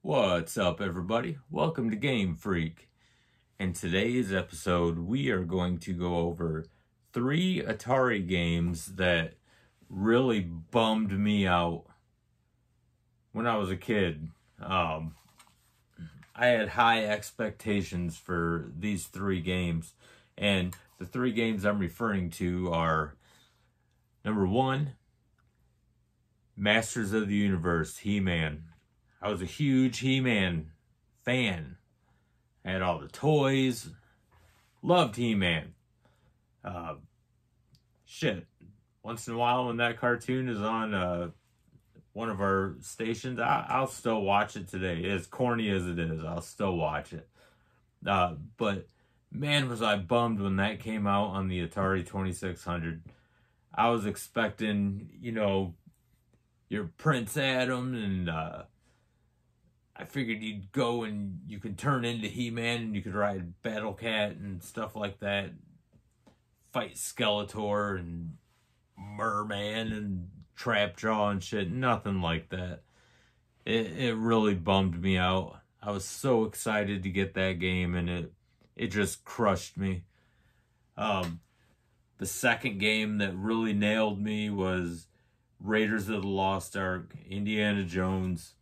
What's up, everybody? Welcome to GameFreak. In today's episode, we are going to go over 3 Atari games that really bummed me out when I was a kid. I had high expectations for these 3 games, and the 3 games I'm referring to are number 1, Masters of the Universe, He-Man. I was a huge He-Man fan. I had all the toys. Loved He-Man. Once in a while when that cartoon is on one of our stations, I'll still watch it today. As corny as it is, I'll still watch it. But man, was I bummed when that came out on the Atari 2600. I was expecting, your Prince Adam, and I figured you'd go and you could turn into He-Man and you could ride Battle Cat and stuff like that. Fight Skeletor and Merman and Trapjaw and shit. Nothing like that. It really bummed me out. I was so excited to get that game, and it just crushed me. The second game that really nailed me was Raiders of the Lost Ark, Indiana Jones.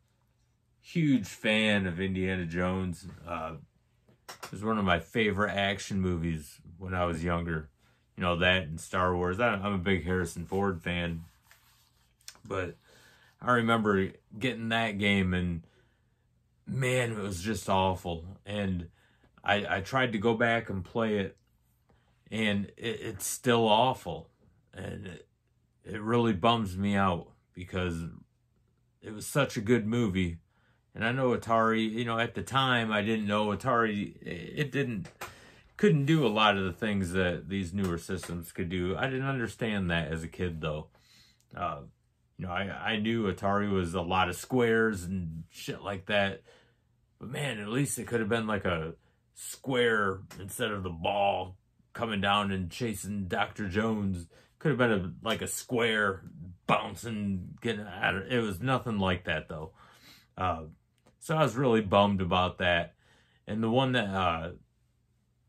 Huge fan of Indiana Jones. It was one of my favorite action movies when I was younger. That and Star Wars. I'm a big Harrison Ford fan. But I remember getting that game, and man, it was just awful. And I tried to go back and play it, and it's still awful. And it really bums me out because it was such a good movie. And I know Atari, at the time, I didn't know Atari, couldn't do a lot of the things that these newer systems could do. I didn't understand that as a kid, though. I knew Atari was a lot of squares and shit like that. But man, at least it could have been like a square instead of the ball coming down and chasing Dr. Jones. Could have been like a square bouncing, getting out of it. Was nothing like that, though. So I was really bummed about that. And the one that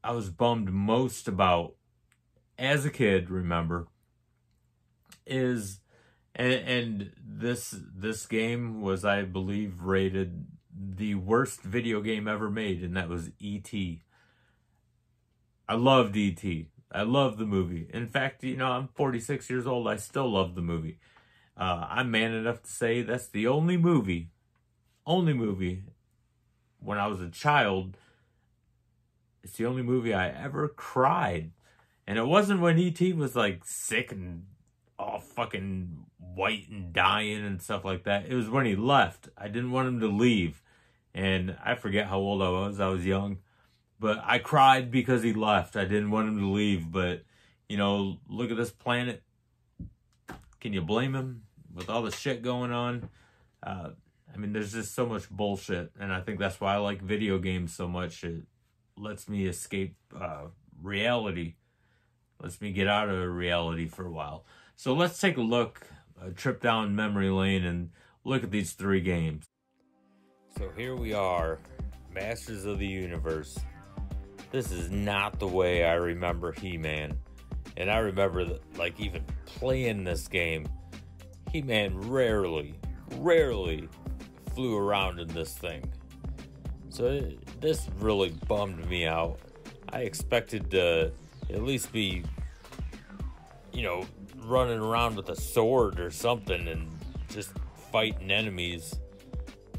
I was bummed most about as a kid, remember, is, and this game was, I believe, rated the worst video game ever made, and that was E.T. I loved E.T. I love the movie. In fact, I'm 46 years old. I still love the movie. I'm man enough to say that's the only movie when I was a child. It's the only movie I ever cried. And it wasn't when E.T. was like sick and all fucking white and dying and stuff like that. It was when he left. I didn't want him to leave. And I forget how old I was. I was young. But I cried because he left. I didn't want him to leave. But, look at this planet. Can you blame him with all the shit going on? There's just so much bullshit. And I think that's why I like video games so much. It lets me escape reality. Lets me get out of reality for a while. So let's take a trip down memory lane and look at these 3 games. So here we are, Masters of the Universe. This is not the way I remember He-Man. And I remember, even playing this game, He-Man rarely flew around in this thing. So this really bummed me out. I expected to at least be, running around with a sword or something and just fighting enemies.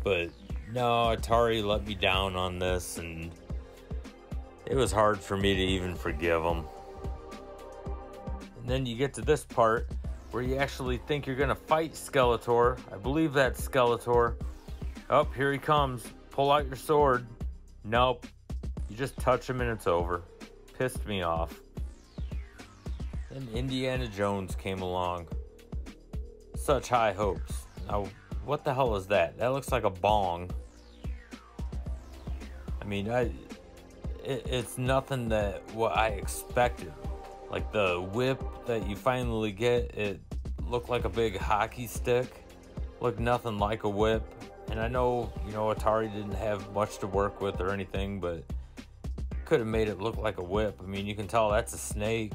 But no, Atari let me down on this, and it was hard for me to even forgive them. And then you get to this part where you actually think you're going to fight Skeletor. I believe that's Skeletor. Oh, here he comes. Pull out your sword. Nope. You just touch him and it's over. Pissed me off. Then Indiana Jones came along. Such high hopes. Now, what the hell is that? That looks like a bong. It's nothing what I expected. Like the whip that you finally get, it looked like a big hockey stick. Looked nothing like a whip. And I know, Atari didn't have much to work with or anything, but could have made it look like a whip. I mean, you can tell that's a snake,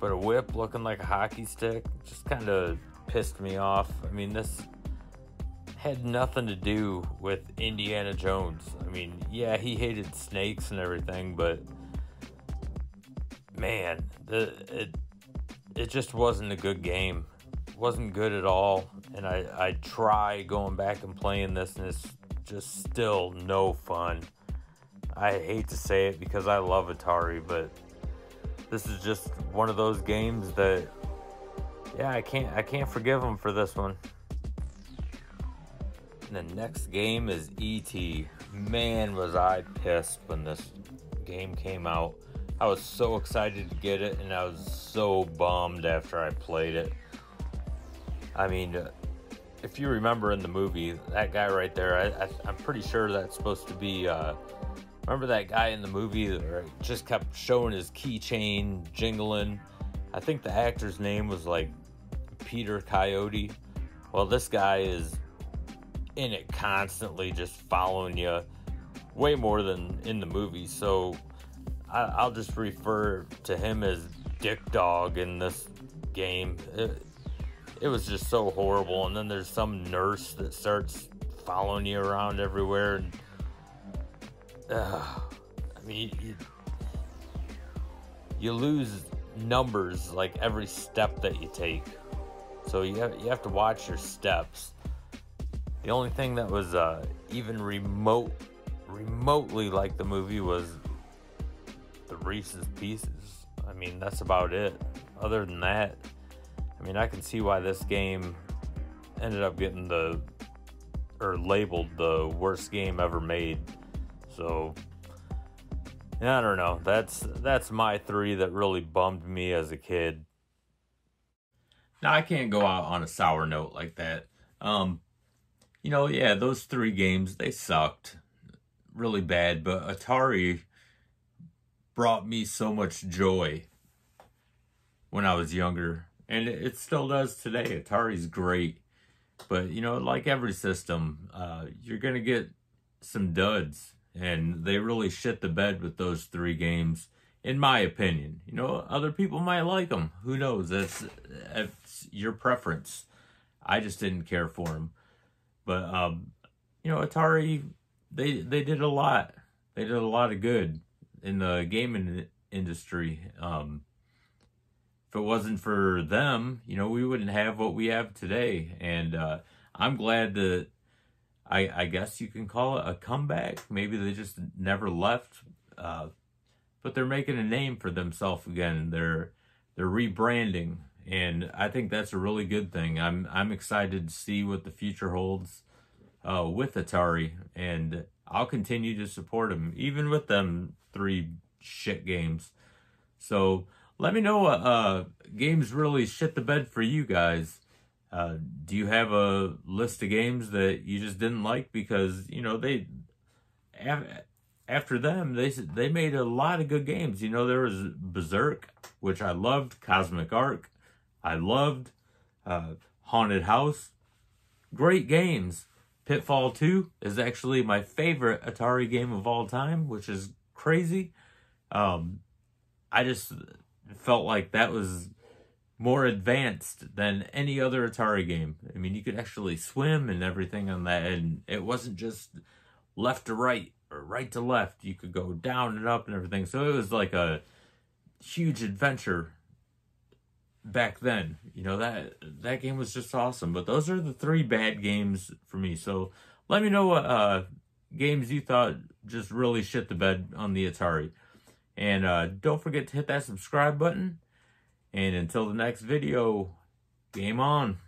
but a whip looking like a hockey stick just kind of pissed me off. I mean, this had nothing to do with Indiana Jones. I mean, yeah, he hated snakes and everything, but man, it just wasn't a good game. It wasn't good at all. And I try going back and playing this, and it's just still no fun. I hate to say it because I love Atari, but this is just one of those games that, yeah, I can't forgive them for this one. And the next game is E.T. Man, was I pissed when this game came out. I was so excited to get it, and I was so bummed after I played it. I mean, if you remember in the movie, that guy right there, I'm pretty sure that's supposed to be, remember that guy in the movie that just kept showing his keychain jingling? I think the actor's name was like Peter Coyote. Well, this guy is in it constantly, just following you way more than in the movie. So I'll just refer to him as Dick Dog in this game. It was just so horrible. And then there's some nurse that starts following you around everywhere. And, I mean, you lose numbers like every step that you take. So you have to watch your steps. The only thing that was even remotely like the movie was the Reese's Pieces. I mean, that's about it. Other than that, I mean, I can see why this game ended up getting labeled the worst game ever made. So, I don't know. That's my three that really bummed me as a kid. Now, I can't go out on a sour note like that. Yeah, those three games, they sucked really bad, but Atari brought me so much joy when I was younger, and it still does today. Atari's great, but, like every system, you're going to get some duds, and they really shit the bed with those three games, in my opinion. Other people might like them. Who knows? That's your preference. I just didn't care for them. But, Atari, they did a lot. They did a lot of good in the gaming industry. If it wasn't for them, we wouldn't have what we have today. And I'm glad that, I guess you can call it a comeback. Maybe they just never left. But they're making a name for themselves again. They're rebranding. And I think that's a really good thing. I'm excited to see what the future holds with Atari, and I'll continue to support them, even with them three shit games. So let me know what games really shit the bed for you guys. Do you have a list of games that you just didn't like because after them they made a lot of good games. There was Berserk, which I loved, Cosmic Arc. I loved Haunted House. Great games. Pitfall 2 is actually my favorite Atari game of all time, which is crazy. I just felt like that was more advanced than any other Atari game. I mean, you could actually swim and everything on that, and it wasn't just left to right or right to left. You could go down and up and everything. So it was like a huge adventure back then. That game was just awesome. But those are the three bad games for me. So let me know what games you thought just really shit the bed on the Atari. And don't forget to hit that subscribe button. And until the next video, game on.